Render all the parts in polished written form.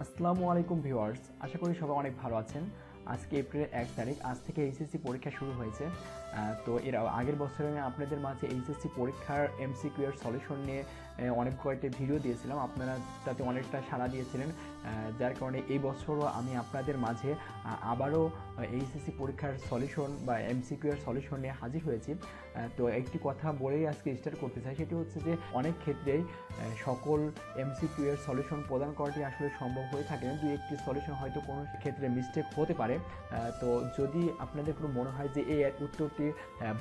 আসসালামু আলাইকুম ভিউয়ার্স, আশা করি সবাই অনেক ভালো আছেন। আজকে এপ্রিলের 1 তারিখ, আজ থেকে এইচএসসি পরীক্ষা শুরু হয়েছে। তো এর আগের বছরে আমি আপনাদের মাঝে এইচএসসি পরীক্ষার এমসিকিউ এর সলিউশন নিয়ে অনেক কয়েকটা ভিডিও দিয়েছিলাম, আপনারা তাতে অনেকটা সাড়া দিয়েছিলেন, যার কারণে এই বছরও আমি আপনাদের মাঝে আবারও এইচএসসি পরীক্ষার সলিউশন বা এমসিকিউ এর সলিউশন নিয়ে হাজির হয়েছি। তো একটি কথা বলেই আজকে স্টার্ট করতে চাই, সেটি হচ্ছে যে অনেক ক্ষেত্রেই সকল এমসিকিউ এর সলিউশন প্রদান করাটি আসলে সম্ভব হয়ে থাকে না। দুই একটি সলিউশন হয়তো কোনো ক্ষেত্রে মিস্টেক হতে পারে। তো যদি আপনাদের কোনো মনে হয় যে এই উত্তরটি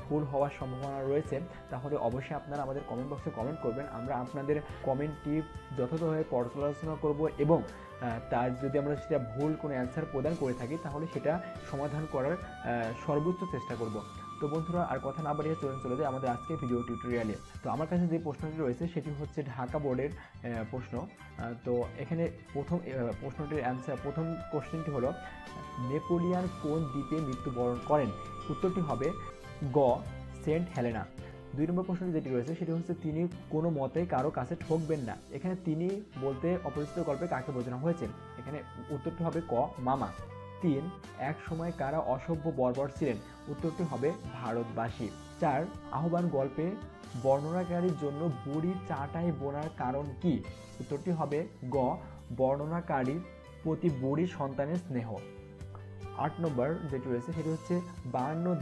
ভুল হওয়ার সম্ভাবনা রয়েছে, তাহলে অবশ্যই আপনারা আমাদের কমেন্ট বক্সে কমেন্ট করবেন। আমরা আপনাদের কমেন্টটি যথাযথভাবে পর্যালোচনা করব এবং তার যদি আমরা সেটা ভুল কোনো অ্যান্সার প্রদান করে থাকি, তাহলে সেটা সমাধান করার সর্বোচ্চ চেষ্টা করব। তো বন্ধুরা, আর কথা না বাড়িয়ে চলে যায় আমাদের আজকের ভিডিও টিউটোরিয়ালে। তো আমার কাছে যে প্রশ্নটি রয়েছে সেটি হচ্ছে ঢাকা বোর্ডের প্রশ্ন। তো এখানে প্রশ্নটির অ্যান্সার, প্রথম কোশ্চেনটি হলো, নেপোলিয়ান কোন দ্বীপে মৃত্যুবরণ করেন? উত্তরটি হবে গ, সেন্ট হেলেনা। 2 নম্বর প্রশ্নটি যেটি রয়েছে সেটি হচ্ছে, তিনি কোনো মতে কারো কাছে ঠকবেন না। এখানে তিনি বলতে অপরিচিত গল্পে কাকে বোঝানো হয়েছে? এখানে উত্তরটি হবে ক, মামা। 3, এক সময় কারা অসভ্য বর্বর ছিলেন? উত্তরটি হবে ভারতবাসী। 4, আহ্বান গল্পে বর্ণনাকারীর জন্য বুড়ি চাটাই বোনার কারণ কি? উত্তরটি হবে গ, বর্ণনাকারীর প্রতি বুড়ির সন্তানের স্নেহ। 8 নম্বর যেটি রয়েছে সেটি হচ্ছে, 52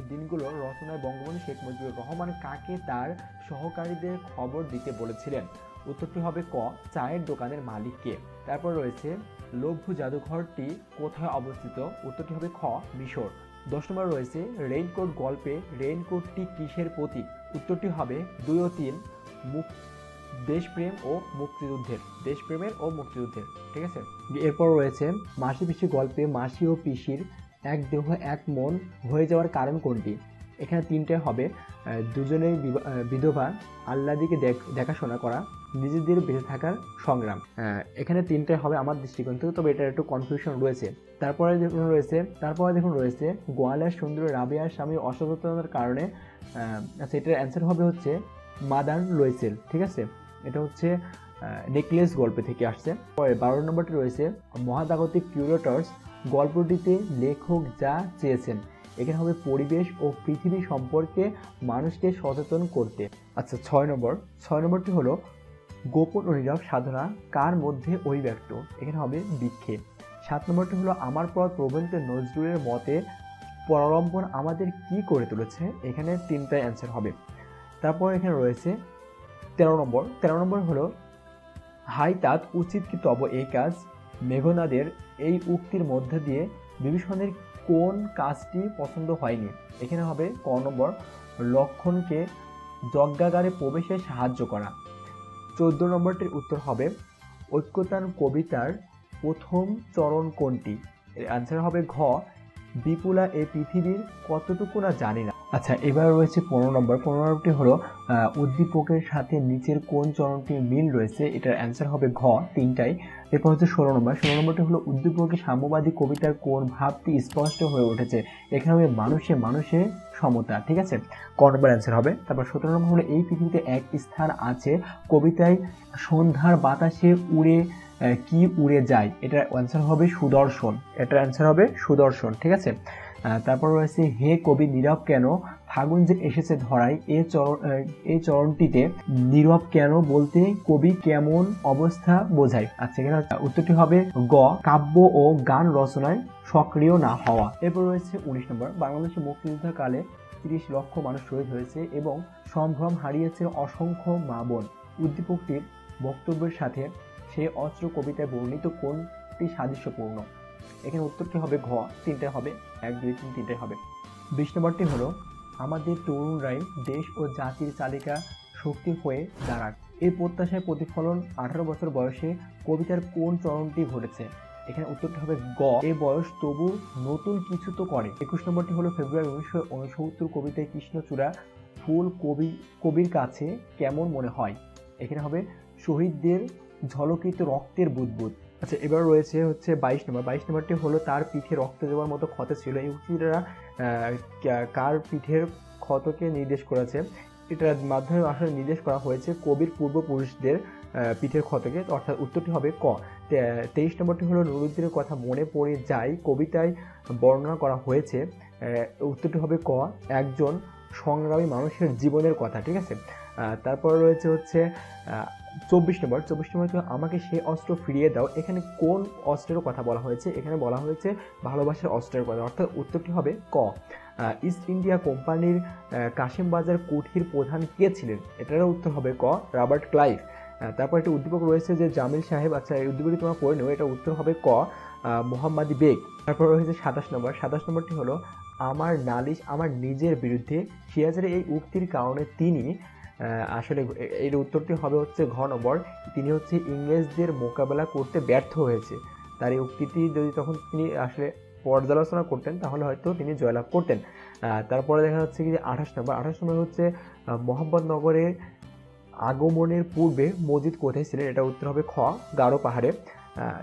দিনগুলোর রচনায় বঙ্গবন্ধু শেখ মুজিবুর রহমান কাকে তার সহকারীদের খবর দিতে বলেছিলেন? উত্তরটি হবে ক, চায়ের দোকানের মালিককে। তারপর রয়েছে, লভ্য জাদুঘরটি কোথায় অবস্থিত? উত্তরটি হবে খ, মিশর। 10 নম্বর রয়েছে, রেইনকোট গল্পে রেইনকোটটি কিসের প্রতীক? উত্তরটি হবে 2 ও 3, দেশপ্রেম ও মুক্তিযুদ্ধের, দেশপ্রেমের ও মুক্তিযুদ্ধের। ঠিক আছে। এরপর রয়েছে, মাসি পিসি গল্পে মাসি ও পিসির এক দেহ এক মন হয়ে যাওয়ার কারণ কোনটি? এখানে 3টে হবে, দুজনেই বিধবা, আল্লাদিকে দেখাশোনা করা, নিজেদের বেঁচে থাকার সংগ্রাম। এখানে 3টে হবে আমার দৃষ্টিকোণ থেকে, তবে এটা একটু কনফিউশন রয়েছে। তারপরে দেখুন রয়েছে, গোয়ালের সুন্দর রাবেয়ার স্বামী অসচেতনতার কারণে, আচ্ছা, এটার অ্যান্সার হবে হচ্ছে মাদার লয়েসেল। ঠিক আছে, এটা হচ্ছে নেকলেস গল্পে থেকে আসছে। পরে 12 নম্বরটি রয়েছে, মহাজাগতিক কিউরেটর্স গল্পটিতে লেখক যা চেয়েছেন। এখানে হবে পরিবেশ ও পৃথিবী সম্পর্কে মানুষকে সচেতন করতে। আচ্ছা, 6 নম্বরটি হলো, গোপন ও নীরব সাধনা কার মধ্যে অভিব্যক্ত? এখানে হবে বৃক্ষে। 7 নম্বরটি হলো, আমার পর প্রবন্ধে নজরুলের মতে পরাবলম্বন আমাদের কি করে তুলেছে? এখানে 3টা অ্যান্সার হবে। তারপর এখানে রয়েছে 13 নম্বর হলো, হাই তাত উচিত কি তব এই কাজ? মেঘনাদের এই উক্তির মধ্যে দিয়ে বিভীষণের কোন কাজটি পছন্দ হয়নি? এখানে হবে ক নম্বর, লক্ষণকে যজ্ঞাগারে প্রবেশে সাহায্য করা। 14 নম্বরটির উত্তর হবে, ঐক্যতান কবিতার প্রথম চরণ কোনটি? এর অ্যান্সার হবে ঘ, বিপুলা এই পৃথিবীর কতটুকু না জানি না। আচ্ছা, এবার রয়েছে 15 নম্বরটি হলো, উদ্দীপকের সাথে নিচের কোন চরণটির মিল রয়েছে? এটার অ্যান্সার হবে ঘ, 3টাই। এরপর হচ্ছে 16 নম্বরটি হলো, উদ্দীপকে সাম্যবাদী কবিতার কোন ভাবটি স্পষ্ট হয়ে উঠেছে? এখানে হবে মানুষে সমতা। ঠিক আছে, ক নম্বর অ্যান্সার হবে। তারপর 17 নম্বর হলো, এই পৃথিবীতে এক স্থান আছে কবিতায় সন্ধ্যার বাতাসে উড়ে যায়। এটার অ্যান্সার হবে সুদর্শন। এটার অ্যান্সার হবে সুদর্শন। ঠিক আছে। তারপর রয়েছে, হে কবি নীরব কেন, ফাগুন যে এসেছে ধরায়। এই চরণটিতে নীরব কেন বলতে কবি কেমন অবস্থা বোঝায়? আচ্ছা, এখানে উত্তরটি হবে গ, কাব্য ও গান রচনায় সক্রিয় না হওয়া। এরপর রয়েছে 19 নম্বর, বাংলাদেশে মুক্তিযুদ্ধকালে 30 লক্ষ মানুষ শহীদ হয়েছে এবং সম্ভ্রম হারিয়েছে অসংখ্য মা বোন। উদ্দীপকটির বক্তব্যের সাথে সেই অস্ত্র কবিতায় বর্ণিত কোনটি সাদৃশ্যপূর্ণ? এখানে উত্তরটি হবে ঘ, 3টে হবে, 1, 2, 3, 3টে হবে। 20 নম্বরটি হলো, আমাদের তরুণরাই দেশ ও জাতির চালিকা শক্তি হয়ে দাঁড়াক। এই প্রত্যাশায় প্রতিফলন 18 বছর বয়সে কবিতার কোন চরণটি ঘটেছে? এখানে উত্তরটি হবে গ, এই বয়স তবু নতুন কিছু তো করে। 21 নম্বরটি হলো, ফেব্রুয়ারি 1969 কবিতায় কৃষ্ণচূড়া ফুল কবির কাছে কেমন মনে হয়? এখানে হবে শহীদদের ঝলকিত রক্তের বুদবুদ। আচ্ছা, এবার রয়েছে হচ্ছে 22 নম্বরটি হলো, তার পিঠে রক্ত দেওয়ার মতো ক্ষত ছিল। এই উক্তিটা কার পিঠের ক্ষতকে নির্দেশ করেছে? এটার মাধ্যমে আসলে নির্দেশ করা হয়েছে কবির পূর্বপুরুষদের পিঠের খ থেকে, অর্থাৎ উত্তরটি হবে ক। 23 নম্বরটি হলো নুরুদ্দিনের কথা মনে পড়ে যায় কবিতায় বর্ণনা করা হয়েছে, উত্তরটি হবে ক, একজন সংগ্রামী মানুষের জীবনের কথা। ঠিক আছে, তারপর রয়েছে হচ্ছে 24 নম্বর আমাকে সেই অস্ত্র ফিরিয়ে দাও। এখানে কোন অস্ত্রের কথা বলা হয়েছে? এখানে বলা হয়েছে ভালোবাসার অস্ত্রের কথা, অর্থাৎ উত্তরটি হবে ক। ইস্ট ইন্ডিয়া কোম্পানির কাশিম বাজার কুঠির প্রধান কে ছিলেন? এটারও উত্তর হবে ক, রবার্ট ক্লাইভ। তারপর একটা উদ্দীপক রয়েছে যে জামিল সাহেব, আচ্ছা এই উদ্দীপকটি তোমরা পড়ে নেও, এটা উত্তর হবে ক, মোহাম্মদী বেগ। তারপর রয়েছে 27 নম্বরটি হলো আমার নালিশ আমার নিজের বিরুদ্ধে। সিরাজের এই উক্তির কারণে তিনি আসলে এর উত্তরটি হবে হচ্ছে ঘ নম্বর, তিনি হচ্ছে ইংরেজদের মোকাবেলা করতে ব্যর্থ হয়েছে। তার এই উক্তিটি যদি তখন তিনি আসলে পর্যালোচনা করতেন তাহলে হয়তো তিনি জয়লাভ করতেন। তারপরে দেখা যাচ্ছে কি যে 28 নম্বর হচ্ছে মোহাম্মদনগরে আগমনের পূর্বে মসজিদ কোথায় ছিলেন? এটা উত্তর হবে খ, গারো পাহাড়ে।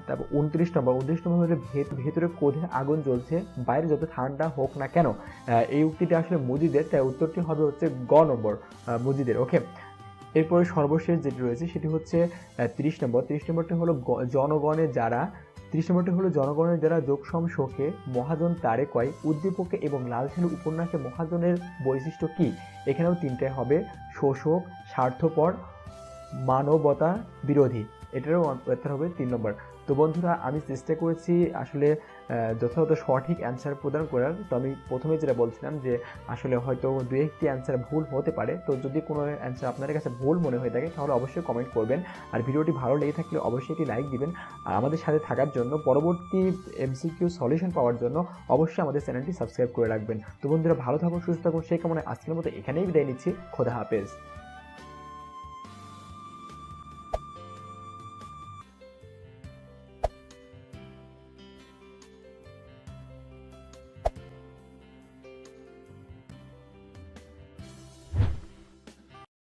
তারপর 29 নম্বর হচ্ছে ভেতরে কোধে আগুন জ্বলছে, বাইরে যত ঠান্ডা হোক না কেন। এই উক্তিটি আসলে মসজিদের, তাই উত্তরটি হবে হচ্ছে গ নম্বর, মসজিদের। ওকে, এরপরে সর্বশেষ যেটি রয়েছে সেটি হচ্ছে 30 নম্বরটি হলো জনগণের যারা যোগসম শোকে মহাজন তারে কয়। উদ্দীপকে এবং লালসালু উপন্যাসে মহাজনের বৈশিষ্ট্য কি? এখানেও তিনটে হবে, শোষক, স্বার্থপর, মানবতা বিরোধী। এটারও উত্তর হবে 3 নম্বর। তো বন্ধুরা, আমি চেষ্টা করেছি আসলে যথাযথ সঠিক অ্যান্সার প্রদান করার। তো আমি প্রথমে যেটা বলছিলাম যে আসলে হয়তো 2-1টি অ্যান্সার ভুল হতে পারে, তো যদি কোনো অ্যান্সার আপনাদের কাছে ভুল মনে হয়ে থাকে তাহলে অবশ্যই কমেন্ট করবেন। আর ভিডিওটি ভালো লেগে থাকলে অবশ্যই একটি লাইক দিবেন। আর আমাদের সাথে থাকার জন্য, পরবর্তী MCQ সলিউশন পাওয়ার জন্য অবশ্যই আমাদের চ্যানেলটি সাবস্ক্রাইব করে রাখবেন। তো বন্ধুরা, ভালো থাকুন, সুস্থ থাকুন, সেই কামনায় আজকের মতো এখানেই বিদায় নিচ্ছি। খোদা হাফেজ।